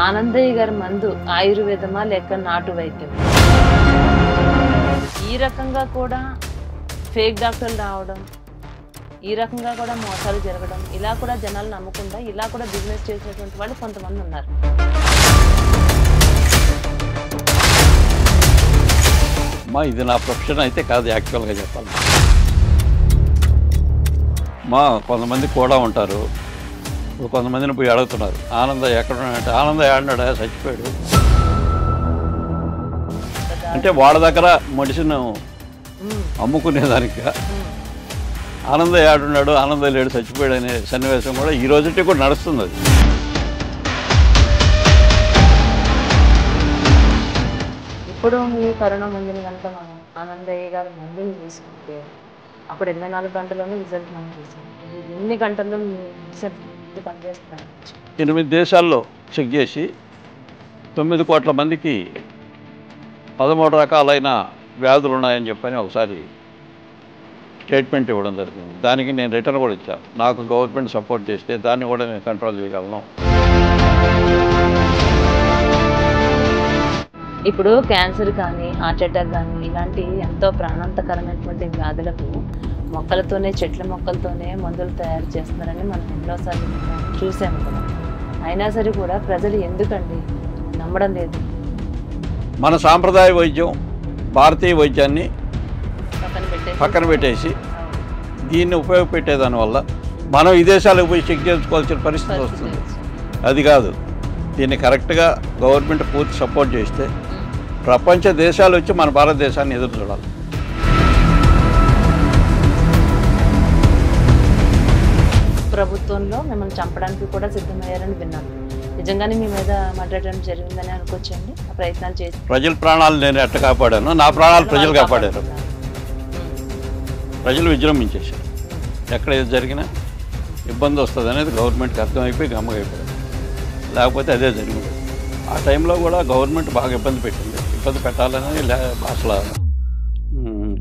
ఆనందయ్య గారి మందు ఆయుర్వేదమా లేక నాటు వైద్యం? ఈ రకంగా కూడా ఫేక్ డాక్టర్లు రావడం, ఈ రకంగా కూడా మోసాలు జరగడం, ఇలా కూడా జనాలు నమ్మకుండా ఇలా కూడా బిజినెస్ చేసినటువంటి వాళ్ళు కొంతమంది ఉన్నారు. మా ఇది నా ప్రొఫెషన్ అయితే కాదు, యాక్చువల్గా చెప్పాలి. మా కొంతమంది కూడా ఉంటారు. ఇప్పుడు కొంతమందిని పోయి అడుగుతున్నారు, ఆనంద ఎక్కడ ఉన్నాడంటే, ఆనంద ఏడన్నాడా, చచ్చిపోయాడు అంటే వాళ్ళ దగ్గర మెడిసిన్ అమ్ముకునేదానికి ఆనంద ఏడున్నాడు, ఆనంద లేడు, చచ్చిపోయాడు అనే సన్నివేశం కూడా ఈ రోజుకి కూడా నడుస్తుంది. అది ఇప్పుడు ఈ కరోనా మందుని కనుక మనం ఆనందయ్య గారి మందుని తీసుకుంటే అప్పుడు 24 గంటల్లోనే రిజల్ట్ మనం చూసాం. ఎన్ని గంటల్లో రిజల్ట్ పనిచేస్తున్నాయి? 8 దేశాల్లో చెక్ చేసి 9 కోట్ల మందికి 13 రకాలైన వ్యాధులు ఉన్నాయని చెప్పని ఒకసారి స్టేట్మెంట్ ఇవ్వడం జరిగింది. దానికి నేను రిటర్న్ కూడా ఇచ్చాను. నాకు గవర్నమెంట్ సపోర్ట్ చేస్తే దాన్ని కూడా నేను కంట్రోల్ చేయగలను. ఇప్పుడు క్యాన్సర్ కానీ హార్ట్ అటాక్ కానీ ఇలాంటి ఎంతో ప్రాణాంతకరమైనటువంటి వ్యాధులకు మొక్కలతోనే, చెట్ల మొక్కలతోనే మందులు తయారు చేస్తున్నారని మనం ఎన్నోసార్లు చూసాము కదా. అయినా సరే కూడా ప్రజలు ఎందుకండి నమ్మడం లేదు? మన సాంప్రదాయ వైద్యం, భారతీయ వైద్యాన్ని పక్కన పెట్టేసి దీన్ని ఉపయోగపెట్టేదానివల్ల మనం విదేశాలకు పోయి చెక్ చేసుకోవాల్సిన పరిస్థితి వస్తుంది. అది కాదు, దీన్ని కరెక్ట్గా గవర్నమెంట్ పూర్తి సపోర్ట్ చేస్తే ప్రపంచ దేశాలు వచ్చి మన భారతదేశాన్ని ఎదురు చూడాలి. ప్రభుత్వంలో మిమ్మల్ని చంపడానికి కూడా సిద్ధమయ్యారని విన్నాను. నిజంగానే మీ మీద మాట్లాడడం జరిగిందని అనుకోవచ్చండి? ఆ ప్రయత్నాలు చేసి ప్రజల ప్రాణాలు నేను ఎట్ట కాపాడాను, నా ప్రాణాలు ప్రజలు కాపాడారు. ప్రజలు విజృంభించేశారు. ఎక్కడ ఏది జరిగినా ఇబ్బంది వస్తుంది అనేది గవర్నమెంట్కి అర్థమైపోయి గమ్మగైపోయారు. లేకపోతే అదే జరిగింది. ఆ టైంలో కూడా గవర్నమెంట్ బాగా ఇబ్బంది పెట్టింది. ఇబ్బంది పెట్టాలని అసలు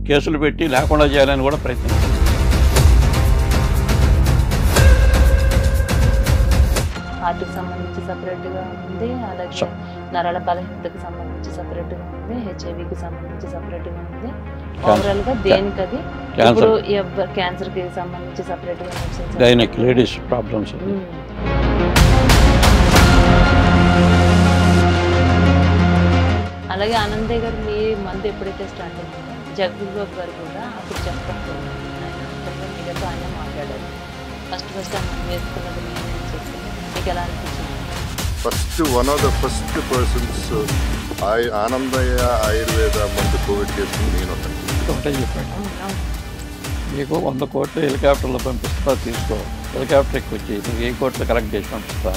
కేసులు పెట్టి లేకుండా చేయాలని కూడా ప్రయత్నించారు. హార్ట్కి సంబంధించి సపరేట్గా ఉంది, అలాగే నరాల బలహీనతకి సంబంధించి సపరేట్గా ఉంది, హెచ్ఐవికి సంబంధించి సపరేట్గా ఉంది. ఓవరాల్గా దేనికి అది ఇప్పుడు క్యాన్సర్కి సంబంధించి సపరేట్గా గైనక్ లేడీస్ ప్రాబ్లమ్స్. అలాగే ఆనందయ్య గారు మీ మందు ఎప్పుడైతే స్టార్ట్ అయిందో జగదీష్ బాబు గారు కూడా అప్పుడు చెప్పకపోయింది, మీతో ఆయన మాట్లాడారు. ఫస్ట్ ఆ మందు వేసుకున్నది నేను చెప్పింది. మీకు ఎలా అనిపించింది? First one of the first persons Anandayya Ayurveda మందు కోవిడ్ కేసు నేను ఒకటే చెప్పాను, మీకు 100 కోట్లు హెలికాప్టర్లో పంపిస్తా, తీసుకో, హెలికాప్టర్ ఎక్కువ వచ్చి నువ్వు ఏ కోట్లు కలెక్ట్ చేసి పంపిస్తా.